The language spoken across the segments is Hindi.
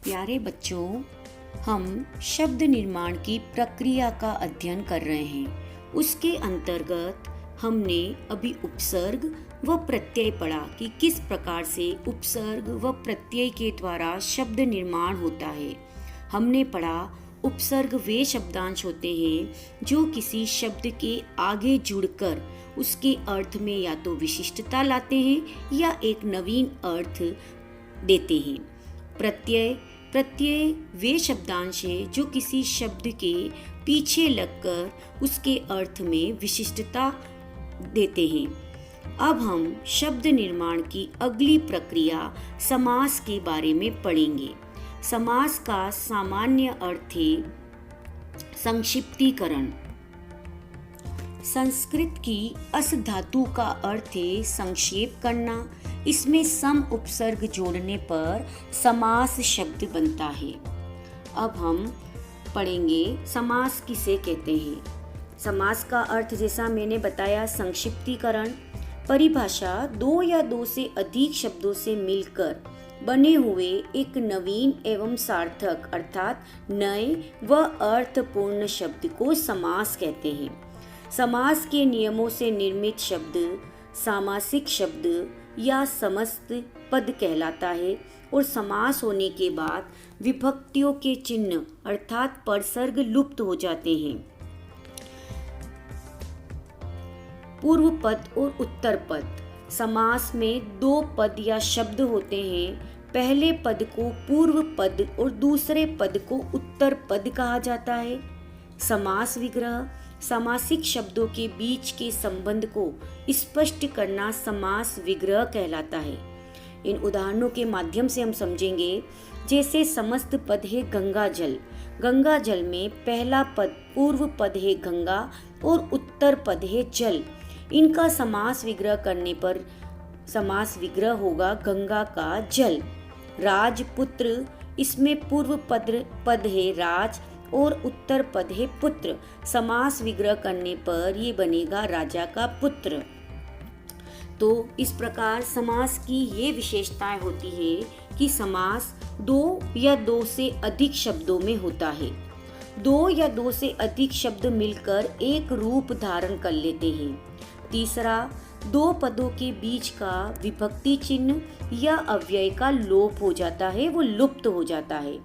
प्यारे बच्चों, हम शब्द निर्माण की प्रक्रिया का अध्ययन कर रहे हैं। उसके अंतर्गत हमने अभी उपसर्ग व प्रत्यय पढ़ा कि किस प्रकार से उपसर्ग व प्रत्यय के द्वारा शब्द निर्माण होता है। हमने पढ़ा उपसर्ग वे शब्दांश होते हैं जो किसी शब्द के आगे जुड़कर उसके अर्थ में या तो विशिष्टता लाते हैं या एक नवीन अर्थ देते हैं। प्रत्यय वे शब्दांश हैं जो किसी शब्द के पीछे लगकर उसके अर्थ में विशिष्टता देते हैं। अब हम शब्द निर्माण की अगली प्रक्रिया समास के बारे में पढ़ेंगे। समास का सामान्य अर्थ है संक्षिप्तीकरण। संस्कृत की अस धातु का अर्थ है संक्षेप करना। इसमें सम उपसर्ग जोड़ने पर समास शब्द बनता है। अब हम पढ़ेंगे समास किसे कहते हैं। समास का अर्थ जैसा मैंने बताया संक्षिप्तीकरण। परिभाषा दो या दो से अधिक शब्दों से मिलकर बने हुए एक नवीन एवं सार्थक अर्थात नए व अर्थपूर्ण शब्द को समास कहते हैं। समास के नियमों से निर्मित शब्द सामासिक शब्द या समस्त पद कहलाता है और समास होने के बाद विभक्तियों के चिन्ह अर्थात परसर्ग लुप्त हो जाते हैं। पूर्व पद और उत्तर पद। समास में दो पद या शब्द होते हैं। पहले पद को पूर्व पद और दूसरे पद को उत्तर पद कहा जाता है। समास विग्रह सामासिक शब्दों के बीच के संबंध को स्पष्ट करना समास विग्रह कहलाता है। इन उदाहरणों के माध्यम से हम समझेंगे। जैसे समस्त पद है गंगा जल। गंगा जल में पहला पद पूर्व पद है गंगा और उत्तर पद है जल। इनका समास विग्रह करने पर समास विग्रह होगा गंगा का जल। राजपुत्र, इसमें पूर्व पद है राज और उत्तर पद है पुत्र। समास विग्रह करने पर ये बनेगा राजा का पुत्र। तो इस प्रकार समास की ये विशेषताएं होती है कि समास दो या दो से अधिक शब्दों में होता है। दो या दो से अधिक शब्द मिलकर एक रूप धारण कर लेते हैं। तीसरा, दो पदों के बीच का विभक्ति चिन्ह या अव्यय का लोप हो जाता है, वो लुप्त हो जाता है।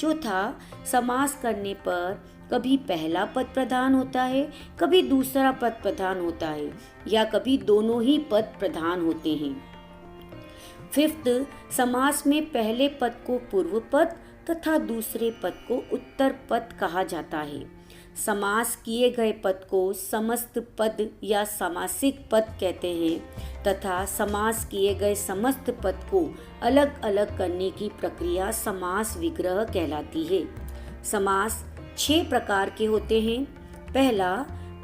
चौथा, समास करने पर कभी पहला पद प्रधान होता है, कभी दूसरा पद प्रधान होता है या कभी दोनों ही पद प्रधान होते हैं। फिफ्थ, समास में पहले पद को पूर्व पद तथा दूसरे पद को उत्तर पद कहा जाता है। समास किए गए पद को समस्त पद या सामासिक पद कहते हैं तथा समास किए गए समस्त पद को अलग अलग करने की प्रक्रिया समास विग्रह कहलाती है। समास 6 प्रकार के होते हैं। पहला,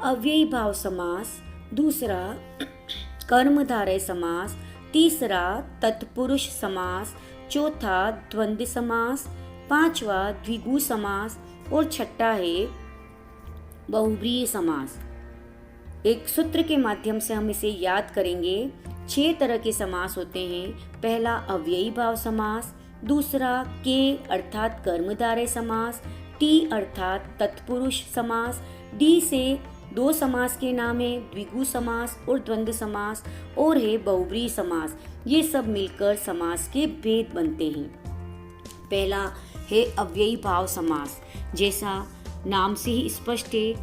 अव्ययी भाव समास। दूसरा, कर्मधारय समास। तीसरा, तत्पुरुष समास। चौथा, द्वंद्व समास। पांचवा, द्विगु समास और छठा है बहुव्रीहि समास। एक सूत्र के माध्यम से हम इसे याद करेंगे। 6 तरह के समास होते हैं। पहला, अव्ययी भाव समास। दूसरा, के अर्थात कर्मधारय समास। टी अर्थात तत्पुरुष समास। डी से 2 समास के नाम है, द्विगु समास और द्वंद्व समास और है बहुव्रीहि समास। ये सब मिलकर समास के भेद बनते हैं। पहला है अव्ययी भाव समास। जैसा नाम से ही स्पष्ट है,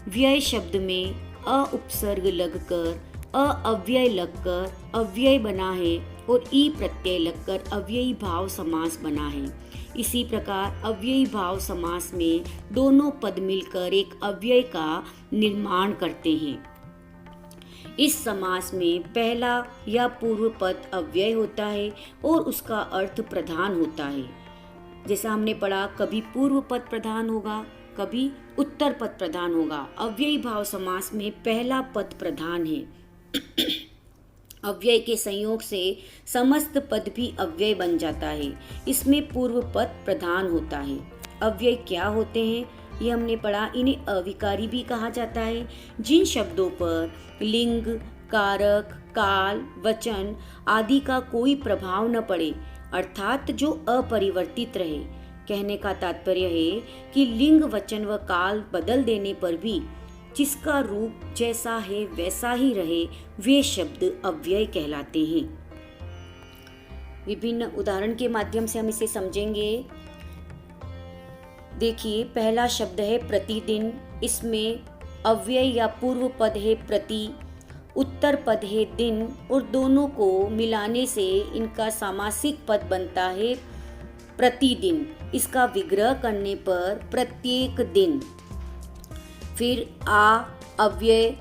व्यय शब्द में अ उपसर्ग लगकर अव्यय लगकर अव्यय बना है और ई प्रत्यय लगकर अव्ययी भाव समास बना है। इसी प्रकार अव्ययी भाव समास में दोनों पद मिलकर एक अव्यय का निर्माण करते हैं। इस समास में पहला या पूर्व पद अव्यय होता है और उसका अर्थ प्रधान होता है। जैसा हमने पढ़ा, कभी पूर्व पद प्रधान होगा, कभी उत्तर पद प्रधान होगा। अव्ययी भाव समास में पहला पद प्रधान है। अव्यय के संयोग से समस्त पद भी अव्यय बन जाता है। इसमें पूर्व पद प्रधान होता है। अव्यय क्या होते हैं ये हमने पढ़ा। इन्हें अविकारी भी कहा जाता है। जिन शब्दों पर लिंग, कारक, काल, वचन आदि का कोई प्रभाव न पड़े अर्थात जो अपरिवर्तित रहे। कहने का तात्पर्य है कि लिंग, वचन व काल बदल देने पर भी जिसका रूप जैसा है वैसा ही रहे, वे शब्द अव्यय कहलाते हैं। विभिन्न उदाहरण के माध्यम से हम इसे समझेंगे। देखिए, पहला शब्द है प्रतिदिन। इसमें अव्यय या पूर्व पद है प्रति, उत्तर पद है दिन और दोनों को मिलाने से इनका सामासिक पद बनता है प्रतिदिन। इसका विग्रह करने पर प्रत्येक दिन। फिर आ अव्यय,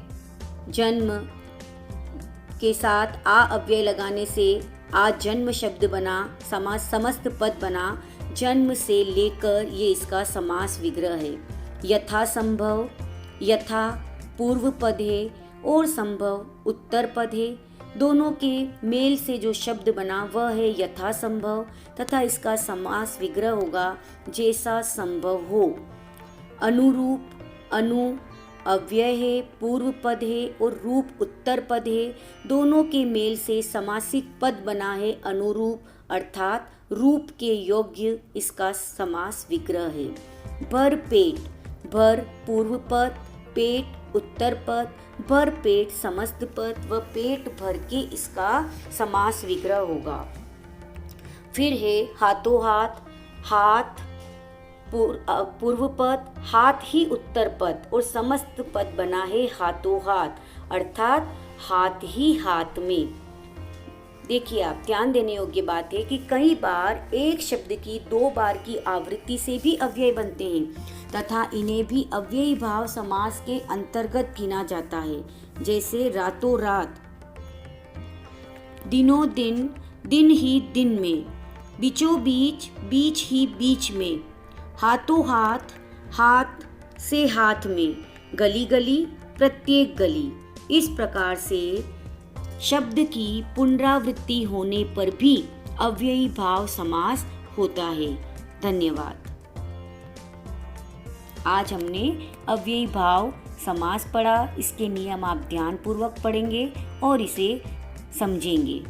जन्म के साथ आ अव्यय लगाने से आ जन्म शब्द बना, समास समस्त पद बना। जन्म से लेकर ये इसका समास विग्रह है। यथा संभव, यथा पूर्व पद है और संभव उत्तर पद है। दोनों के मेल से जो शब्द बना वह है यथा संभव तथा इसका समास विग्रह होगा जैसा संभव हो। अनुरूप, अनु अव्यय है, पूर्व पद है और रूप उत्तर पद है। दोनों के मेल से समासिक पद बना है अनुरूप, अर्थात रूप के योग्य इसका समास विग्रह है। भर पेट, भर पूर्व पद, पेट उत्तर पद, भर पेट समस्त पद व पेट भर के इसका समास विग्रह होगा। फिर है हाथों हाथ, हाथ पूर्व पद, हाथ ही उत्तर पद और समस्त पद बना है हाथों हाथ, अर्थात हाथ ही हाथ में। देखिए, आप ध्यान देने योग्य बात है कि कई बार एक शब्द की दो बार की आवृत्ति से भी अव्यय बनते हैं तथा इन्हें भी अव्ययी भाव समास के अंतर्गत गिना जाता है। जैसे रातों रात, दिनों दिन, दिन ही दिन में, बीचों बीच, बीच ही बीच में, हाथों हाथ, हाथ से हाथ में, गली गली, प्रत्येक गली। इस प्रकार से शब्द की पुनरावृत्ति होने पर भी अव्ययी भाव समास होता है। धन्यवाद। आज हमने अव्ययी भाव समास पढ़ा। इसके नियम आप ध्यानपूर्वक पढ़ेंगे और इसे समझेंगे।